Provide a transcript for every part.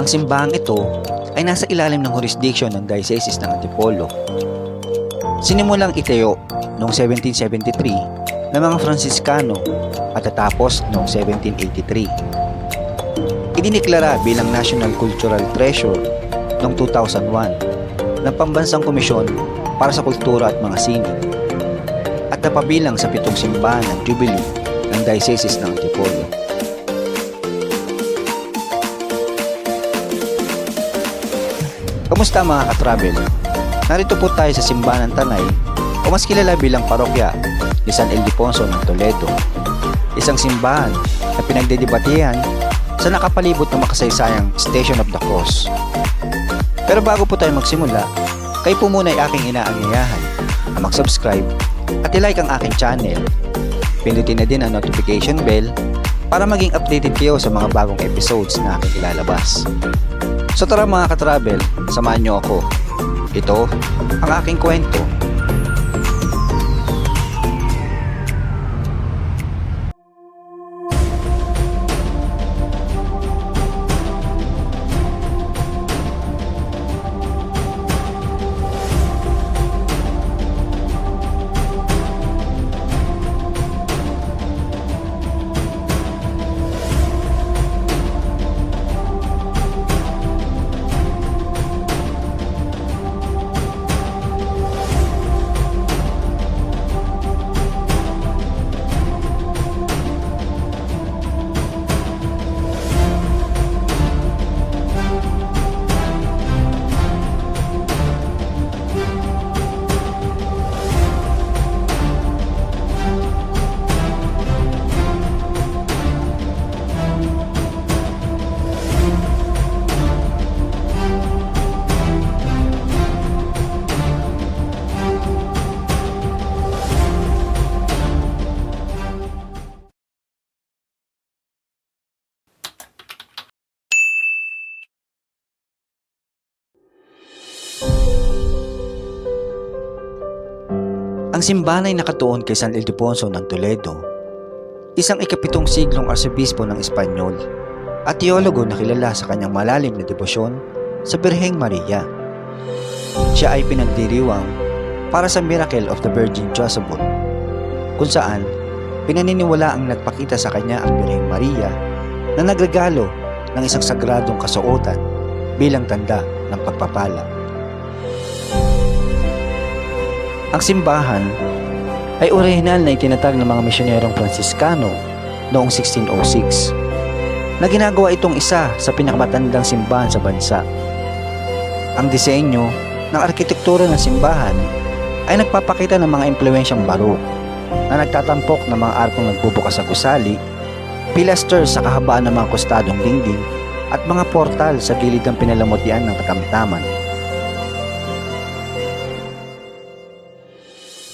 simbahang ito ay nasa ilalim ng jurisdiction ng Diocese ng Antipolo. Sinimulang itayo noong 1773 ng mga Franciscano at natapos noong 1783. Idiniklara bilang National Cultural Treasure noong 2001 ng Pambansang Komisyon para sa Kultura at mga Sining at napabilang sa 7 simbahan ng Jubilee ng Diocese ng Antipolo. Kamusta mga ka-travel? Narito po tayo sa Simbahan ng Tanay o mas kilala bilang parokya ni San Ildefonso ng Toledo. Isang simbahan na pinagdedebatehan sa nakapalibot ng makasaysayang Station of the Cross. Pero bago po tayo magsimula, kayo po muna ay aking inaanyayahan na mag-subscribe at i-like ang aking channel. Pindutin na din ang notification bell para maging updated kayo sa mga bagong episodes na aking ilalabas. So tara mga ka-travel, samahan nyo ako. Ito ang aking kwento. Ang simbahan ay nakatuon kay San Ildefonso ng Toledo, isang ika-7 siglong arsobispo ng Espanyol at teologo na kilala sa kanyang malalim na debosyon sa Birheng Maria. Siya ay pinagdiriwang para sa Miracle of the Virgin Josephine, kung saan pinaniniwala ang nagpakita sa kanya ang Birheng Maria na nagregalo ng isang sagradong kasuotan bilang tanda ng pagpapala. Ang simbahan ay orihinal na itinatag ng mga misyonerong Franciscano noong 1606 na ginagawa itong isa sa pinakamatandang simbahan sa bansa. Ang disenyo ng arkitektura ng simbahan ay nagpapakita ng mga impluwensyang barok na nagtatampok ng mga arkong nagbubukas sa gusali, pilasters sa kahabaan ng mga kostadong dingding at mga portal sa gilid ng pinalamutian ng katamtaman.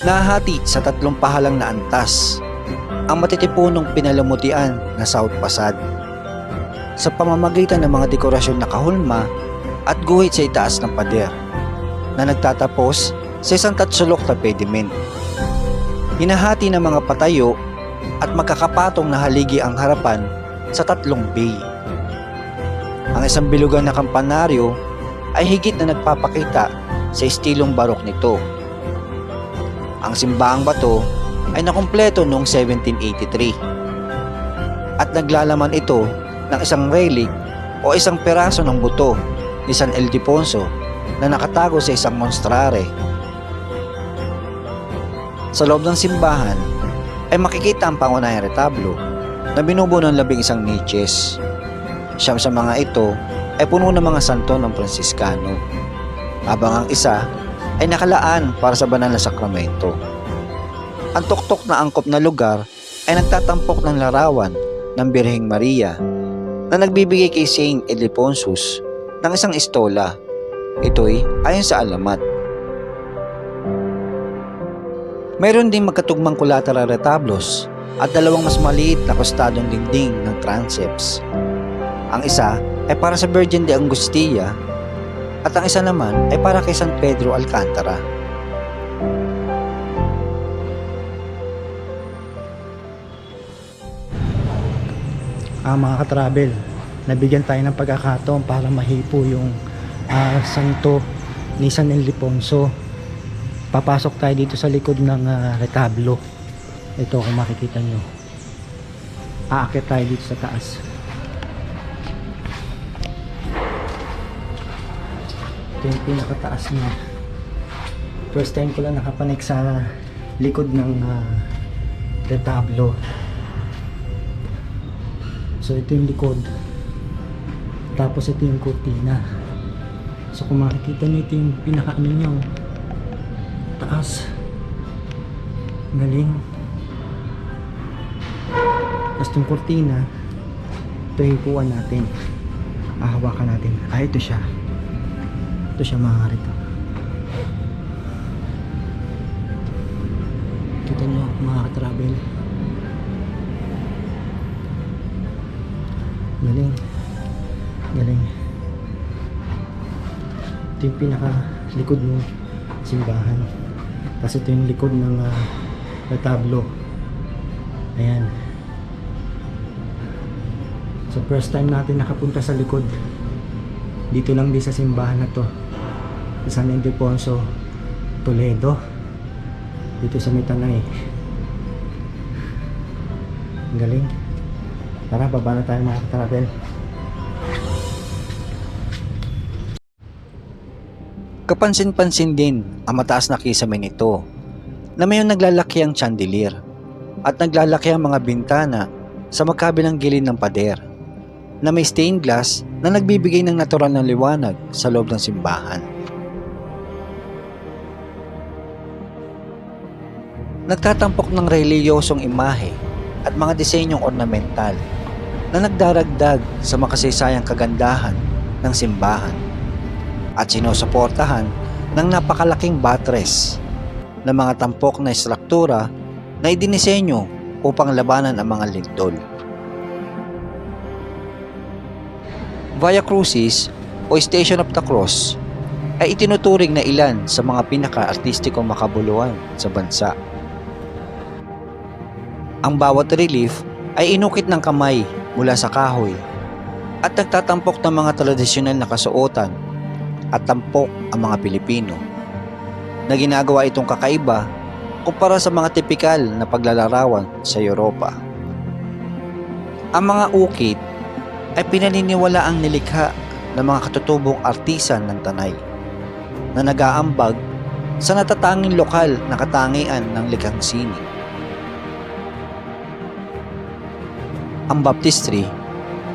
Nahati sa 3 pahalang na antas ang matitipunong pinalamutian na South Facade sa pamamagitan ng mga dekorasyon na kahulma at guhit sa itaas ng pader na nagtatapos sa isang tatsulok na pediment. Hinahati ng mga patayo at magkakapatong na haligi ang harapan sa 3 bay. Ang isang bilugan na kampanaryo ay higit na nagpapakita sa estilong barok nito. Ang simbahang bato ay nakumpleto noong 1783 at naglalaman ito ng isang relic o isang peraso ng buto ni San Ildefonso na nakatago sa isang monstrare. Sa loob ng simbahan ay makikita ang pangunahing retablo na binubuo ng 11 niches. 9 sa mga ito ay puno ng mga santo ng Franciscano, habang ang isa ay nakalaan para sa banal na sakramento. Ang tuktok na angkop na lugar ay nagtatampok ng larawan ng Birheng Maria na nagbibigay kay Saint Ildefonsus ng isang estola. Ito'y ayon sa alamat. Mayroon ding magkatugmang collateral retablos at 2 mas maliit na kostadong dingding ng transepts. Ang isa ay para sa Virgin de Angustia at ang isa naman ay para kay San Pedro Alcantara. Mga ka-travel, nabigyan tayo ng pagkakataon para mahipo yung santo ni San Ildefonso. Papasok tayo dito sa likod ng retablo. Ito kung makikita nyo, aakyat tayo dito sa taas. Ito yung pinakataas niya. First time ko lang nakapanik sa likod ng retablo. So ito yung likod, tapos ito yung kurtina. So kung makikita nyo, ito yung pinaka-ano nyo, taas. Galing. Tapos yung kurtina, ito yung hipuan natin, hawakan natin. Ito siya, mga rito. Kita nyo mga ka-travel, galing. Ito yung pinaka likod ng simbahan. Tapos ito yung likod ng retablo. Ayan. So first time natin nakapunta sa likod. Dito lang din sa simbahan na to, sa San Ildefonso, Toledo, dito sa Mitanay. Ang galing. Tara, baba na tayo mga ka-travel. Kapansin-pansin din ang mataas na kisame nito na mayroong naglalakiang chandelier at naglalakiang mga bintana sa magkabilang gilid ng pader na may stained glass na nagbibigay ng natural na liwanag sa loob ng simbahan. Nagtatampok ng reliyosong imahe at mga disenyong ornamental na nagdaragdag sa makasaysayang kagandahan ng simbahan at sinusuportahan ng napakalaking buttress na mga tampok na estruktura na idinisenyo upang labanan ang mga lindol. Via Crucis o Station of the Cross ay itinuturing na ilan sa mga pinaka-artistikong makabuluhan sa bansa. Ang bawat relief ay inukit ng kamay mula sa kahoy at nagtatampok ng mga tradisyonal na kasuotan at tampok ang mga Pilipino, na ginagawa itong kakaiba kumpara sa mga tipikal na paglalarawan sa Europa. Ang mga ukit ay pinaniniwalaang nilikha ng mga katutubong artisan ng Tanay na nag-aambag sa natatanging lokal na katangian ng likhang sining. Ang baptistry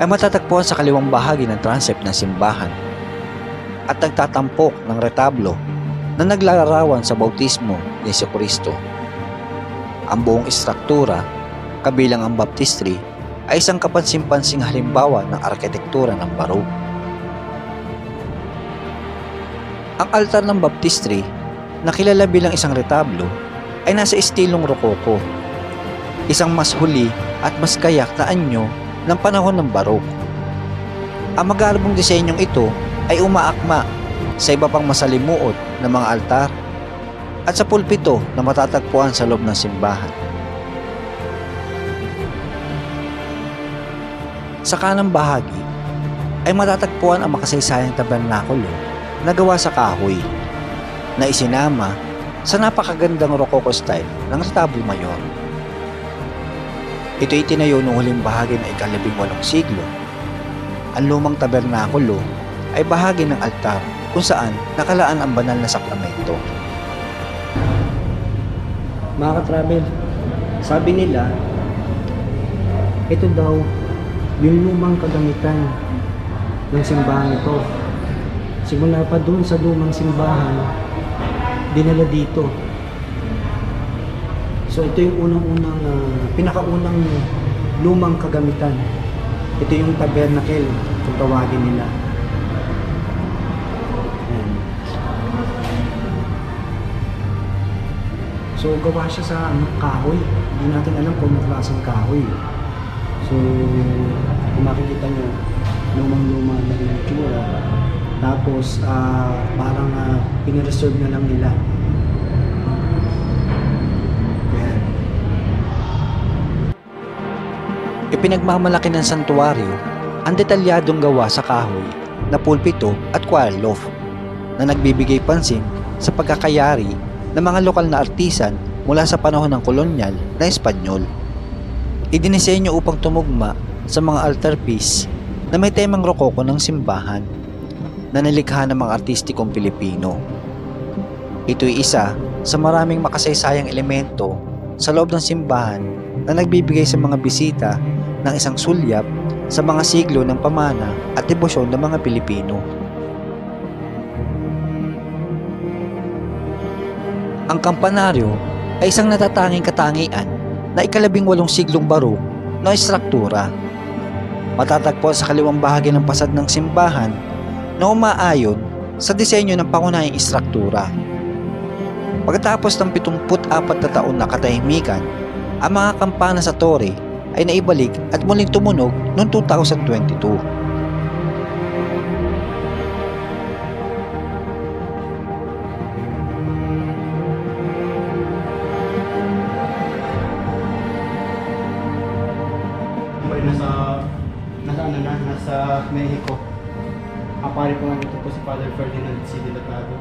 ay matatagpuan sa kaliwang bahagi ng transept ng simbahan at nagtatampok ng retablo na naglalarawan sa bautismo ni Jesucristo. Ang buong istruktura, kabilang ang baptistry, ay isang kapansin-pansing halimbawa ng arkitektura ng Baroque. Ang altar ng baptistry, na kilala bilang isang retablo, ay nasa estilong rokoko, isang mas huli at mas kayak na anyo ng panahon ng Baroque. Ang magarbong disenyong ito ay umaakma sa iba pang masalimuot na mga altar at sa pulpito na matatagpuan sa loob ng simbahan. Sa kanang bahagi ay matatagpuan ang makasaysayang tabernakulo na gawa sa kahoy na isinama sa napakagandang Rococo style ng retablo mayor. Ito ay tinayo noong huling bahagi ng ika-18 siglo. Ang lumang tabernakulo ay bahagi ng altar kung saan nakalaan ang banal na sakramento. Mga ka-travel, sabi nila, ito daw yung lumang kagamitan ng simbahan ito. Simula pa doon sa lumang simbahan, dinala dito. So ito yung pinakaunang lumang kagamitan. Ito yung tabernacle kung tawagin nila. Ayan. So gawa siya sa kahoy. Hindi natin alam kung anong klaseng kahoy. So kung makikita nyo, lumang-luma na yung itsura. Tapos parang pinireserve na lang nila. Ipinagmamalaki ng santuario ang detalyadong gawa sa kahoy na pulpito at choir loft na nagbibigay pansin sa pagkakayari ng mga lokal na artisan mula sa panahon ng kolonyal na Espanyol. Idinisenyo upang tumugma sa mga altarpiece na may temang rokoko ng simbahan na nilikha ng mga artistikong Pilipino. Ito'y isa sa maraming makasaysayang elemento sa loob ng simbahan na nagbibigay sa mga bisita ng isang sulyap sa mga siglo ng pamana at debosyon ng mga Pilipino. Ang kampanaryo ay isang natatanging katangian na ika-18 siglong barok na istruktura. Matatagpuan sa kaliwang bahagi ng pasad ng simbahan na umaayon sa disenyo ng pangunahing istruktura. Pagkatapos ng 74 na taon na katahimikan, ang mga kampana sa tore ay naibalik at muling tumunog noong 2022. Nasa Mexico. Pare po namin ito po si Father Ferdinand C. Dilatado.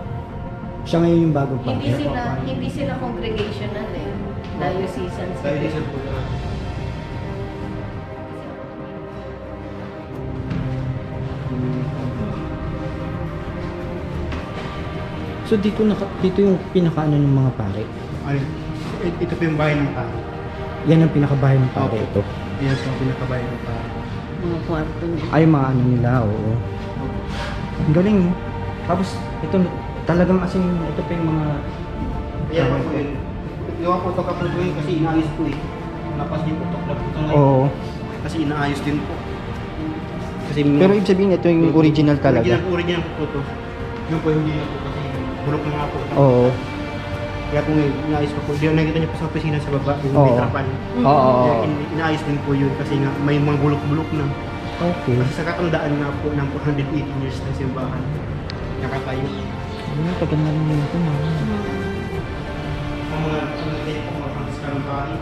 Siya ngayon yung bagong Hindi pare. hindi sila congregational eh. Diocesan sila. Dahil isa po na. So dito yung pinakaano ng mga pare. Ay, ito po yung bahay ng pare. Yan ang pinakabahay ng pare Opo. ito. Yan po ang pinakabahay ng pare. Mga kwarto niya. Ay, mga ano nila, oo. Ang galing, no? Tapos, ito, talagang asin, ito pa yung mga... Yan po yun. Gawa po ito kapag po yun kasi inaayos po eh. Napas din po ito. Club po ito ngayon. Oo. Kasi inaayos din po. Kasi Pero ibig sabihin, ito yung original talaga. Original po ito. Yung po yung hindi po kasi bulok na nga po. Oo. Kaya po ngayon, inaayos po po. Di nakikita niyo po sa opisina sa baba, yung Oo. may trapan. Oo. Kaya inaayos din po yun kasi nga may mga bulok-bulok na. Okay. Kasi sa katandaan nga po ng 418 years ng simbahan. Nakatayo. Ano, tagal na rin ito, no? Ang mga mga Franciscanong pari.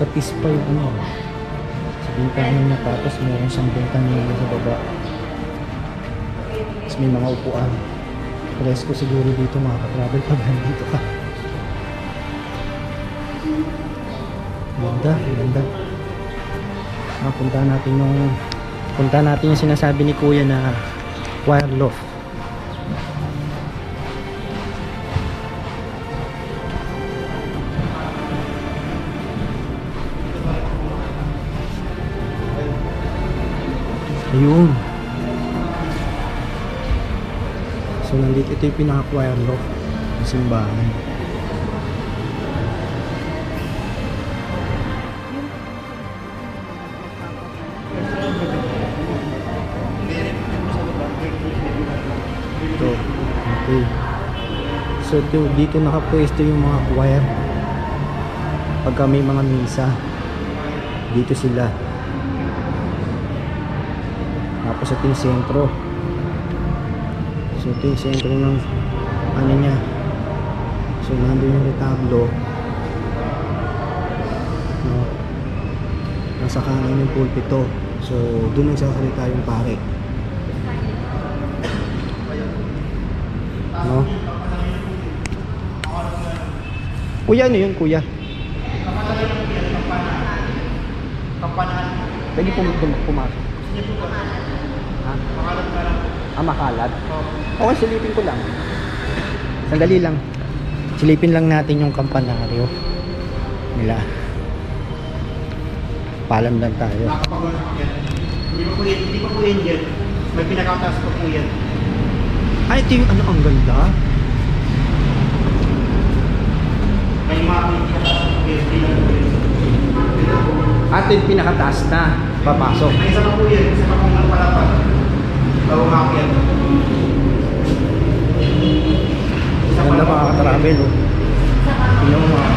Tapis pa yung ano. Sa bintana na tapos meron siyang bintana sa baba. Tapos may mga upuan. Presko siguro dito makaka-travel pag nandito ka. Ganda, ganda. Punta natin yung sinasabi ni Kuya na choir loft. Ayun. So nandito, ito yung pinaka-choir loft ng simbahan. Ito. Okay. So dito nakapwesto yung mga choir. Pagka may mga misa, dito sila. Tapos ito yung sentro. So ito yung sentro ng ano niya. So nandun yung retablo. No? Nasa kanan yung pulpito. So doon nagsasalita yung pare. No? Kuya, ano yun, kuya? Pwede pumasok. Ha? Makalat? Okay, silipin ko lang. Sandali lang. Silipin lang natin yung kampanaryo nila. Paalam lang tayo. Hindi pa po yan dyan. May pinakataas pa po yan. Ay, ito yung ano, ang ganda. May mga pinakataas pa po yan. At yung pinakataas na papasok. May isa pa po yan. Isa pa po ng palapag. Bago makakyan. Ganda makaka-travel, oh. Tingnan mo mga.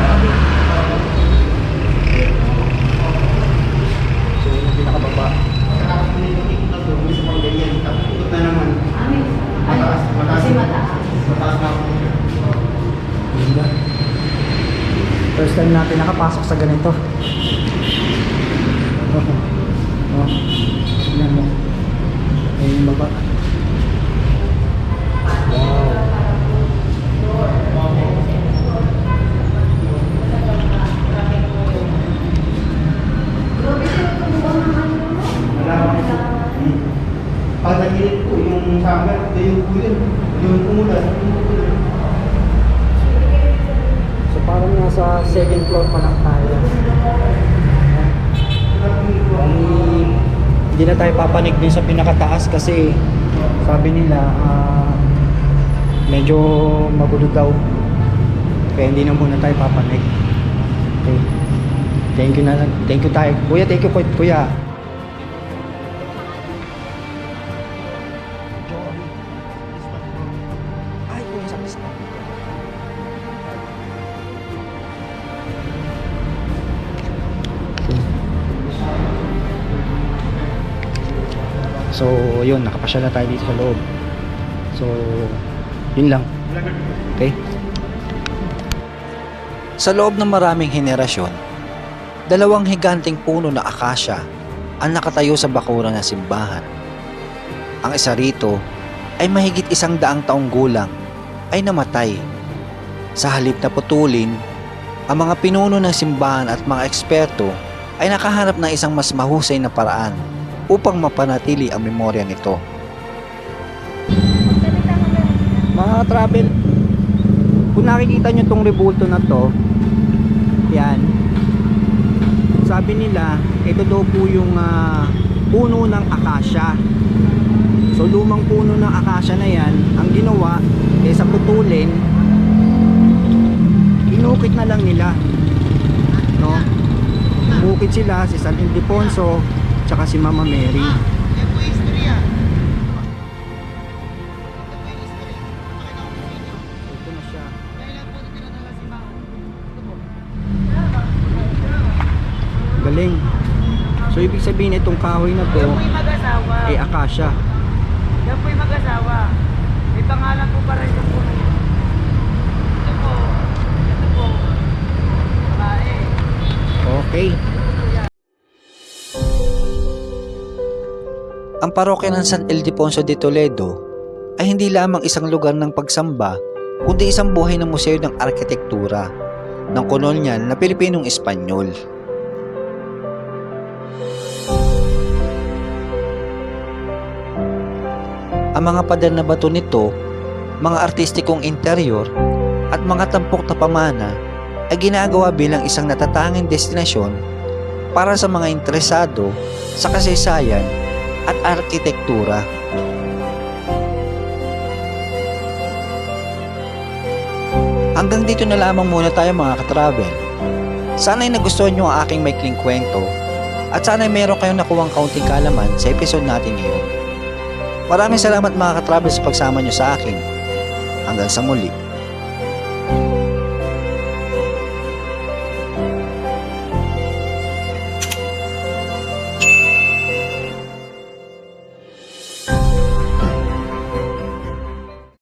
So, yun yung pinakababa. Tapos po nito, ikot na po. Isa pang ganyan. Tapos ikot na naman. Mataas. Kasi mataas. Mataas na po. Ganda. First time natin nakapasok sa ganito. No? Tignan mo. Ayun yung baba. Pag nag-init po, yung summer, yung po yun. Yung umulan, yung umulan. So parang nasa second floor pa lang tayo. Hindi na tayo papanig din sa pinakataas kasi sabi nila medyo magulo daw. Kaya hindi na muna tayo papanig. Okay. Thank you na lang. Thank you tayo. Kuya, thank you kuya. Ay, kuya sa pista. So, yun, nakapasya na tayo dito sa loob. So, yun lang. Okay? Sa loob ng maraming henerasyon, dalawang higanting puno na akasya ang nakatayo sa bakuran ng simbahan. Ang isa rito ay mahigit 100 taong gulang ay namatay. Sa halip na putulin, ang mga pinuno ng simbahan at mga eksperto ay nakahanap ng isang mas mahusay na paraan upang mapanatili ang memorya nito. Mga travel, kung nakikita nyo tong rebulto na to, yan, sabi nila, ito daw po yung puno ng akasya. So lumang puno ng akasya na yan, ang ginawa, sa putulin, inukit na lang nila. No? Inukit sila, si San Ildefonso, tsaka si Mama Mary. Ito na siya. Galing. So ibig sabihin itong kahoy na to Yan po yung mag-asawa. ay akasya. Yan po yung mag-asawa. May pangalan po para yung po. Ito po. Ito po. Babae. Okay. Ang parokya ng San Ildefonso de Toledo ay hindi lamang isang lugar ng pagsamba, kundi isang buhay na museo ng arkitektura ng kolonyal na Pilipinong Espanyol. Ang mga pader na bato nito, mga artistikong interior at mga tampok na pamana ay ginagawa bilang isang natatanging destinasyon para sa mga interesado sa kasaysayan at arkitektura. Hanggang dito na lamang muna tayo mga katravel. Sana'y nagustuhan nyo ang aking maikling kwento at sana'y meron kayong nakuwang kaunting kalaman sa episode natin ngayon. Maraming salamat mga katravel sa pagsama nyo sa akin. Hanggang sa muli.